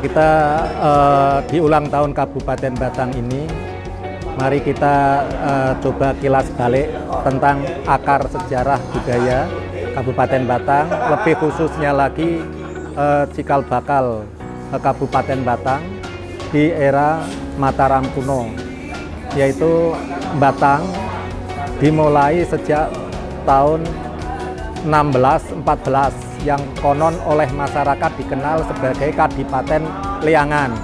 Kita di ulang tahun Kabupaten Batang ini, mari kita coba kilas balik tentang akar sejarah budaya Kabupaten Batang, lebih khususnya lagi cikal bakal Kabupaten Batang di era Mataram kuno, yaitu Batang dimulai sejak tahun 1614 yang konon oleh masyarakat dikenal sebagai Kadipaten Leangan.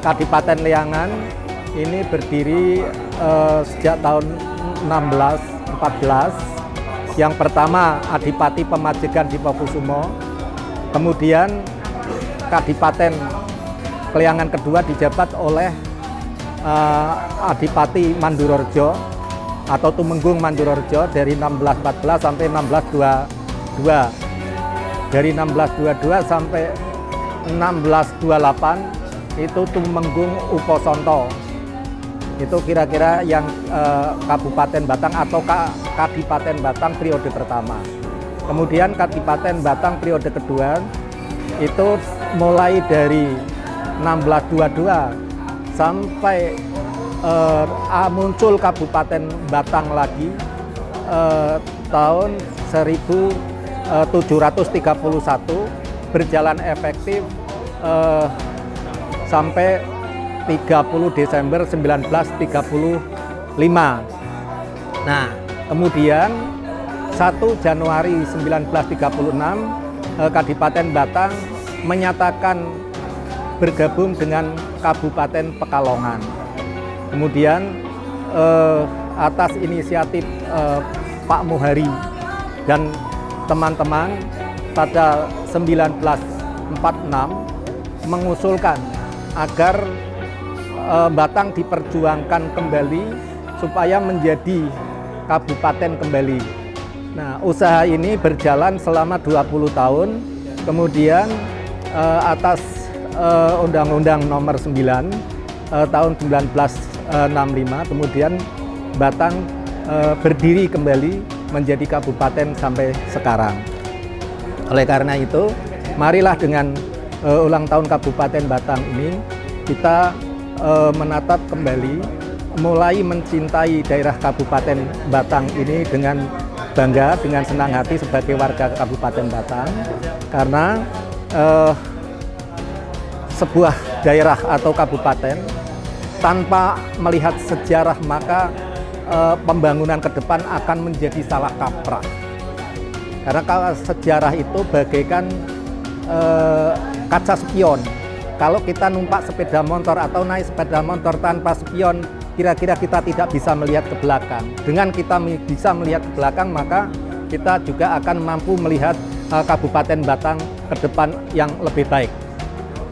Kadipaten Leangan ini berdiri sejak tahun 1614. Yang pertama Adipati Pemajegan Dipokusumo, kemudian Kadipaten Leangan kedua dijabat oleh Adipati Mandurorjo atau Tumenggung Mandurorjo dari 1614 sampai 1622. Dari 1622 sampai 1628 itu Tumenggung Uposonto. Itu kira-kira yang Kabupaten Batang atau Kadipaten Batang periode pertama. Kemudian Kadipaten Batang periode kedua itu mulai dari 1622 sampai muncul Kabupaten Batang lagi tahun 1731, berjalan efektif sampai 30 Desember 1935. Nah, kemudian 1 Januari 1936 Kadipaten Batang menyatakan bergabung dengan Kabupaten Pekalongan. Kemudian atas inisiatif Pak Muhari dan teman-teman pada 1946 mengusulkan agar Batang diperjuangkan kembali supaya menjadi kabupaten kembali. Nah, usaha ini berjalan selama 20 tahun. Kemudian atas Undang-Undang Nomor 9 tahun 1965, kemudian Batang berdiri kembali menjadi kabupaten sampai sekarang. Oleh karena itu, marilah dengan ulang tahun Kabupaten Batang ini kita menatap kembali, mulai mencintai daerah Kabupaten Batang ini dengan bangga, dengan senang hati sebagai warga Kabupaten Batang, karena sebuah daerah atau kabupaten tanpa melihat sejarah maka pembangunan ke depan akan menjadi salah kaprah. Karena sejarah itu bagaikan kaca spion. Kalau kita numpak sepeda motor atau naik sepeda motor tanpa spion, kira-kira kita tidak bisa melihat ke belakang. Dengan kita bisa melihat ke belakang, maka kita juga akan mampu melihat Kabupaten Batang ke depan yang lebih baik.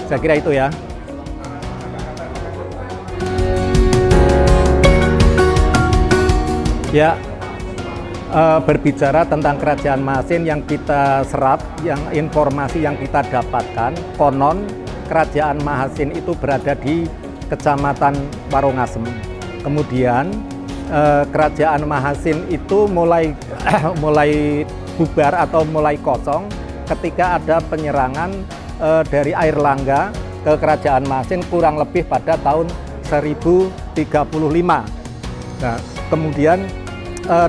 Saya kira itu ya. Ya, berbicara tentang Kerajaan Mahasin yang kita serap, yang informasi yang kita dapatkan, konon Kerajaan Mahasin itu berada di Kecamatan Warongasem. Kemudian Kerajaan Mahasin itu mulai bubar atau mulai kosong ketika ada penyerangan dari Airlangga ke Kerajaan Mahasin kurang lebih pada tahun 1035. Nah, kemudian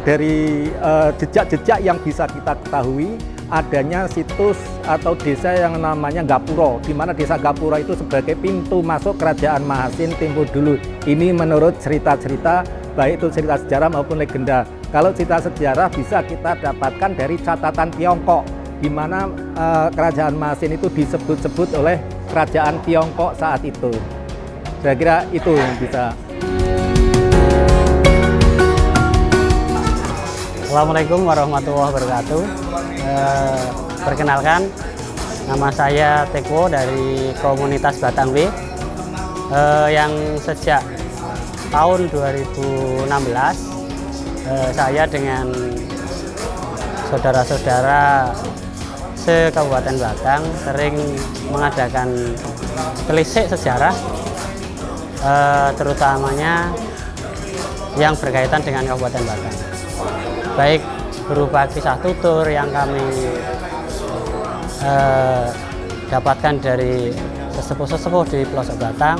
dari jejak-jejak yang bisa kita ketahui, adanya situs atau desa yang namanya Gapuro, di mana desa Gapuro itu sebagai pintu masuk Kerajaan Mahasin tempo dulu. Ini menurut cerita-cerita, baik itu cerita sejarah maupun legenda. Kalau cerita sejarah bisa kita dapatkan dari catatan Tiongkok, di mana Kerajaan Mahasin itu disebut-sebut oleh Kerajaan Tiongkok saat itu. Saya kira itu yang bisa. Assalamualaikum warahmatullahi wabarakatuh. Perkenalkan, nama saya Teko dari komunitas Batang B, yang sejak tahun 2016 saya dengan saudara-saudara se-Kabupaten Batang sering mengadakan telisik sejarah, terutamanya yang berkaitan dengan Kabupaten Batang. Baik berupa kisah tutur yang kami dapatkan dari sesepuh-sesepuh di pelosok Batang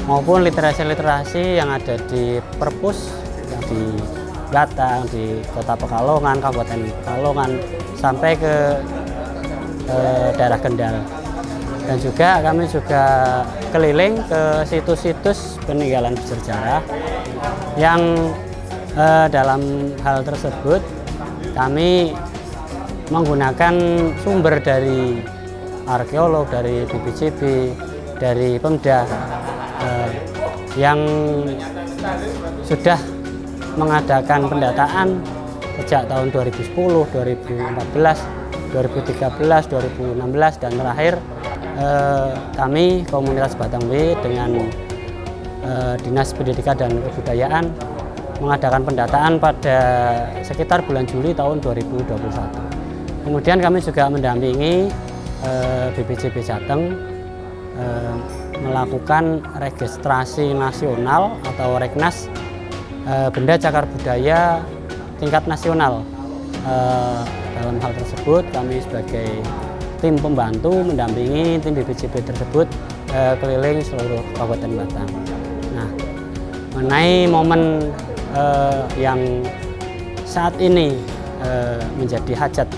maupun literasi-literasi yang ada di perpus yang di Batang, di Kota Pekalongan, Kabupaten Pekalongan sampai ke daerah Kendal. Dan juga kami juga keliling ke situs-situs peninggalan bersejarah yang dalam hal tersebut kami menggunakan sumber dari arkeolog, dari BPJB, dari Pemda yang sudah mengadakan pendataan sejak tahun 2010, 2014, 2013, 2016 dan terakhir kami komunitas Batang B dengan Dinas Pendidikan dan Kebudayaan mengadakan pendataan pada sekitar bulan Juli tahun 2021. Kemudian kami juga mendampingi BPJB Jateng melakukan registrasi nasional atau Reknas benda cagar budaya tingkat nasional. Dalam hal tersebut kami sebagai tim pembantu mendampingi tim BPJB tersebut keliling seluruh Kabupaten Batang. Nah, mengenai momen yang saat ini menjadi hajat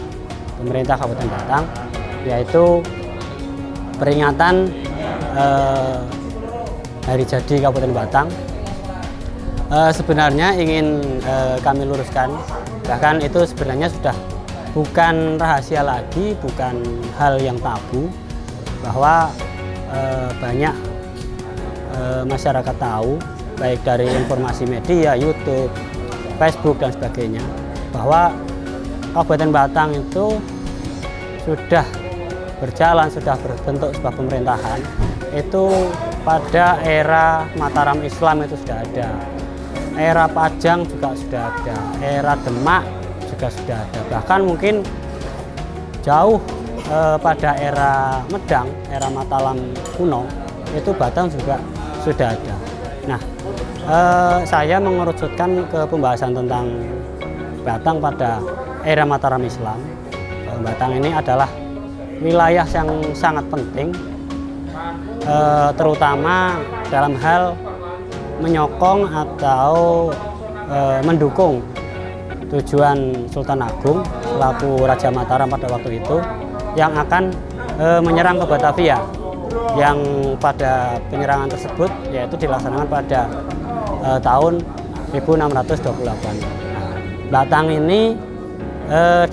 pemerintah Kabupaten Batang, yaitu peringatan Hari Jadi Kabupaten Batang. Sebenarnya ingin kami luruskan, bahkan itu sebenarnya sudah bukan rahasia lagi, bukan hal yang tabu, bahwa banyak masyarakat tahu, baik dari informasi media, YouTube, Facebook dan sebagainya, bahwa Kabupaten Batang itu sudah berjalan, sudah berbentuk sebuah pemerintahan itu pada era Mataram Islam itu sudah ada, era Pajang juga sudah ada, era Demak juga sudah ada, bahkan mungkin jauh pada era Medang, era Mataram kuno itu Batang juga sudah ada. Nah, saya mengerucutkan ke pembahasan tentang Batang pada era Mataram Islam. Batang ini adalah wilayah yang sangat penting, terutama dalam hal menyokong atau mendukung tujuan Sultan Agung selaku Raja Mataram pada waktu itu yang akan menyerang ke Batavia, yang pada penyerangan tersebut yaitu dilaksanakan pada tahun 1628. Batang ini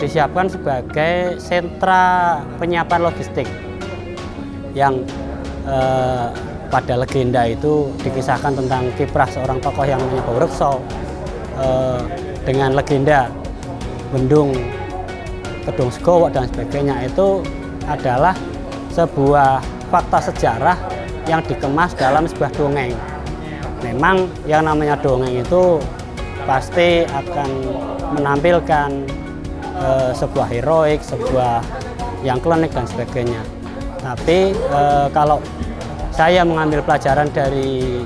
disiapkan sebagai sentra penyiapan logistik yang pada legenda itu dikisahkan tentang kiprah seorang tokoh yang namanya Baurekso dengan legenda Bendung Kedung Segowo dan sebagainya. Itu adalah sebuah fakta sejarah yang dikemas dalam sebuah dongeng. Memang yang namanya dongeng itu pasti akan menampilkan sebuah heroik, sebuah yang klinik dan sebagainya. Tapi kalau saya mengambil pelajaran dari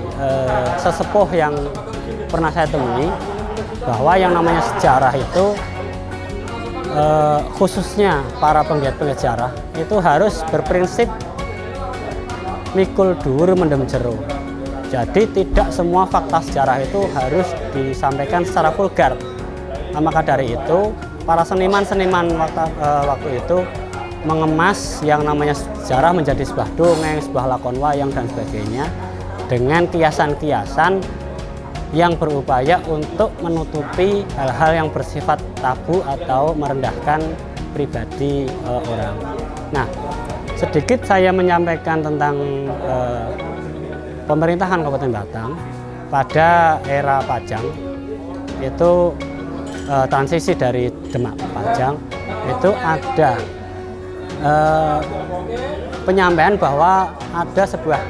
sesepuh yang pernah saya temui, bahwa yang namanya sejarah itu khususnya para penggiat-penggiat sejarah itu harus berprinsip mikul dhuwur mendem jero. Jadi tidak semua fakta sejarah itu harus disampaikan secara vulgar. Maka dari itu para seniman-seniman waktu itu mengemas yang namanya sejarah menjadi sebuah dongeng, sebuah lakon wayang dan sebagainya dengan kiasan-kiasan yang berupaya untuk menutupi hal-hal yang bersifat tabu atau merendahkan pribadi orang. Nah, sedikit saya menyampaikan tentang pemerintahan Kabupaten Batang pada era Pajang. Itu transisi dari Demak ke Pajang itu ada penyampaian bahwa ada sebuah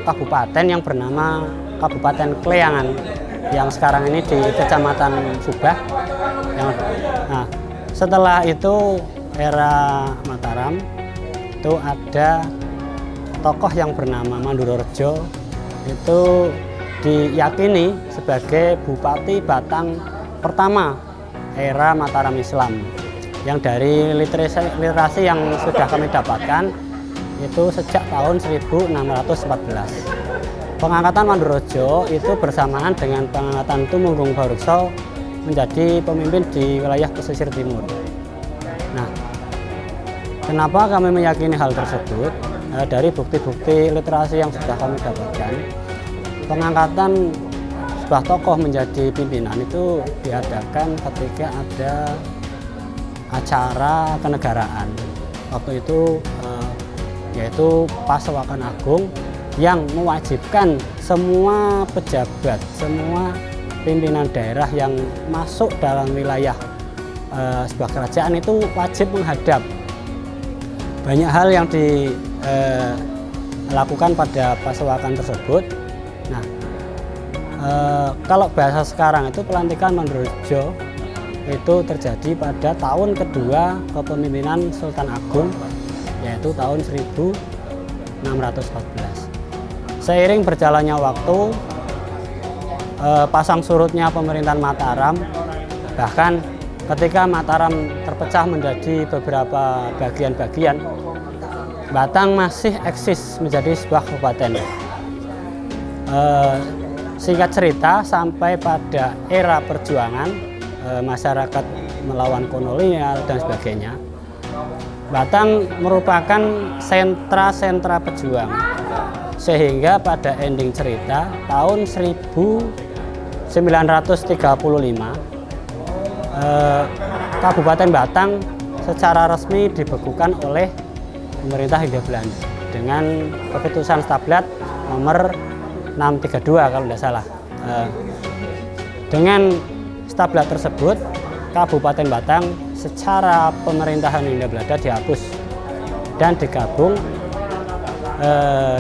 kabupaten yang bernama Kabupaten Kleangan yang sekarang ini di Kecamatan Subah. Nah, setelah itu era Mataram itu ada tokoh yang bernama Mandurarejo, itu diyakini sebagai Bupati Batang pertama era Mataram Islam. Yang dari literasi yang sudah kami dapatkan itu sejak tahun 1614. Pengangkatan Mandurojo itu bersamaan dengan pengangkatan Tumenggung Barukso menjadi pemimpin di wilayah pesisir timur. Nah, kenapa kami meyakini hal tersebut? Dari bukti-bukti literasi yang sudah kami dapatkan, pengangkatan sebuah tokoh menjadi pimpinan itu diadakan ketika ada acara kenegaraan. Waktu itu yaitu Pasewakan Agung yang mewajibkan semua pejabat, semua pimpinan daerah yang masuk dalam wilayah sebuah kerajaan itu wajib menghadap. Banyak hal yang dilakukan pada Pasewakan tersebut. Nah, kalau bahasa sekarang itu pelantikan Mandurojo itu terjadi pada tahun kedua kepemimpinan Sultan Agung, yaitu tahun 1614. Seiring berjalannya waktu, pasang surutnya pemerintahan Mataram, bahkan ketika Mataram terpecah menjadi beberapa bagian-bagian, Batang masih eksis menjadi sebuah kabupaten. Singkat cerita, sampai pada era perjuangan masyarakat melawan kolonial dan sebagainya, Batang merupakan sentra-sentra pejuang, sehingga pada ending cerita tahun 1935 Kabupaten Batang secara resmi dibekukan oleh pemerintah Hindia Belanda dengan keputusan Stablat nomor 632 kalau tidak salah. Dengan Stablat tersebut, Kabupaten Batang secara pemerintahan Hindia Belanda dihapus dan digabung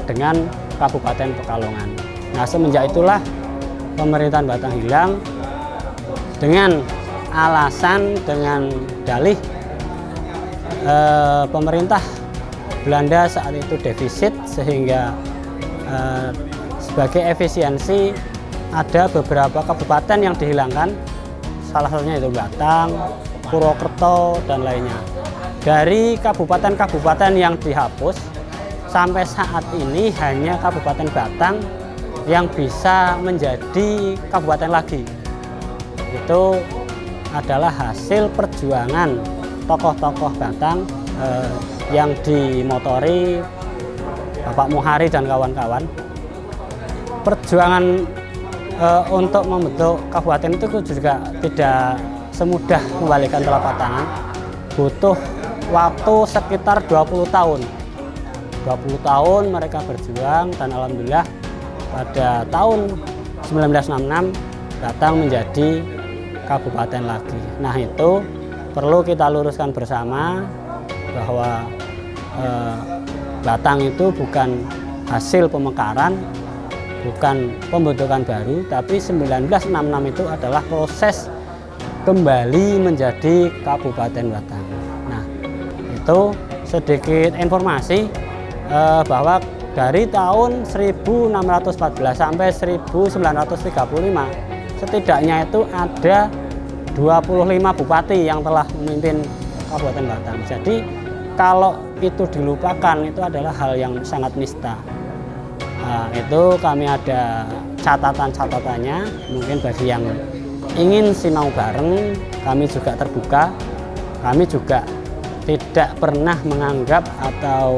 dengan Kabupaten Pekalongan. Nah, semenjak itulah pemerintahan Batang hilang dengan alasan, dengan dalih pemerintah Belanda saat itu defisit, sehingga sebagai efisiensi ada beberapa kabupaten yang dihilangkan, salah satunya itu Batang, Purwokerto, dan lainnya. Dari kabupaten-kabupaten yang dihapus, sampai saat ini hanya Kabupaten Batang yang bisa menjadi kabupaten lagi. Itu adalah hasil perjuangan tokoh-tokoh Batang yang dimotori Bapak Muhari dan kawan-kawan. Perjuangan untuk membentuk kabupaten itu juga tidak semudah membalikan telapak tangan. Butuh waktu sekitar 20 tahun. 20 tahun mereka berjuang, dan alhamdulillah pada tahun 1966 Batang menjadi kabupaten lagi. Nah, itu perlu kita luruskan bersama bahwa Batang itu bukan hasil pemekaran, bukan pembentukan baru, tapi 1966 itu adalah proses kembali menjadi Kabupaten Batang. Nah, itu sedikit informasi bahwa dari tahun 1614 sampai 1935 setidaknya itu ada 25 bupati yang telah memimpin Kabupaten Batang. Jadi kalau itu dilupakan itu adalah hal yang sangat nista. Nah, itu kami ada catatan-catatannya, mungkin bagi yang ingin sinau bareng, kami juga terbuka. Kami juga tidak pernah menganggap atau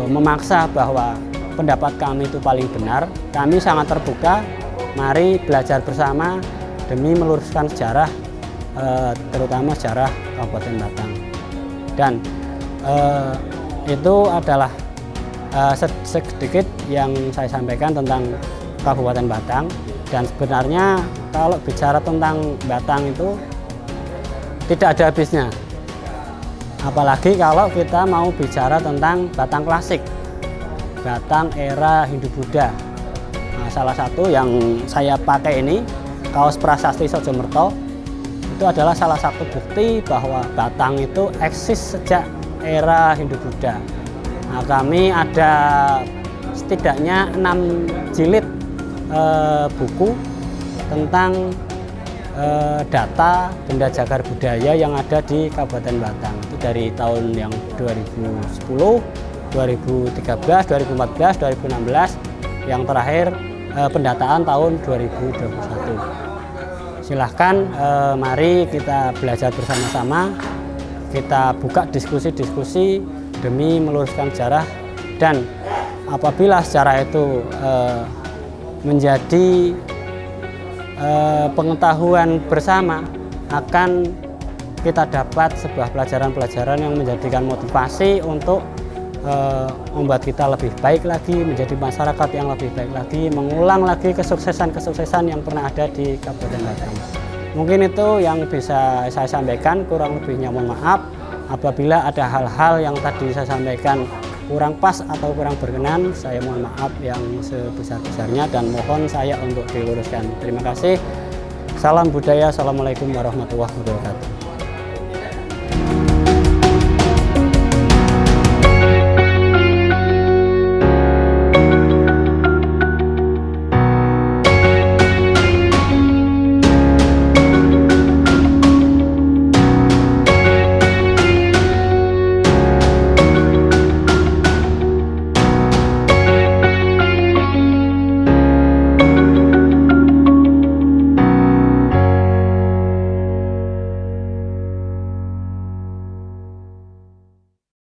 memaksa bahwa pendapat kami itu paling benar. Kami sangat terbuka, mari belajar bersama demi meluruskan sejarah, terutama sejarah Kabupaten Batang. Dan itu adalah sedikit yang saya sampaikan tentang Kabupaten Batang. Dan sebenarnya kalau bicara tentang Batang itu tidak ada habisnya. Apalagi kalau kita mau bicara tentang Batang klasik, Batang era Hindu-Buddha. Nah, salah satu yang saya pakai ini, kaos Prasasti Sojomerto, itu adalah salah satu bukti bahwa Batang itu eksis sejak era Hindu-Buddha. Nah, kami ada setidaknya 6 jilid buku tentang data benda cagar budaya yang ada di Kabupaten Batang. Itu dari tahun yang 2010, 2013, 2014, 2016, yang terakhir pendataan tahun 2021. Silahkan mari kita belajar bersama-sama, kita buka diskusi-diskusi demi meluruskan sejarah, dan apabila sejarah itu menjadi pengetahuan bersama, akan kita dapat sebuah pelajaran-pelajaran yang menjadikan motivasi untuk membuat kita lebih baik lagi, menjadi masyarakat yang lebih baik lagi, mengulang lagi kesuksesan-kesuksesan yang pernah ada di Kabupaten Batang. Mungkin itu yang bisa saya sampaikan, kurang lebihnya mohon maaf. Apabila ada hal-hal yang tadi saya sampaikan kurang pas atau kurang berkenan, saya mohon maaf yang sebesar-besarnya dan mohon saya untuk diluruskan. Terima kasih. Salam budaya. Assalamualaikum warahmatullahi wabarakatuh.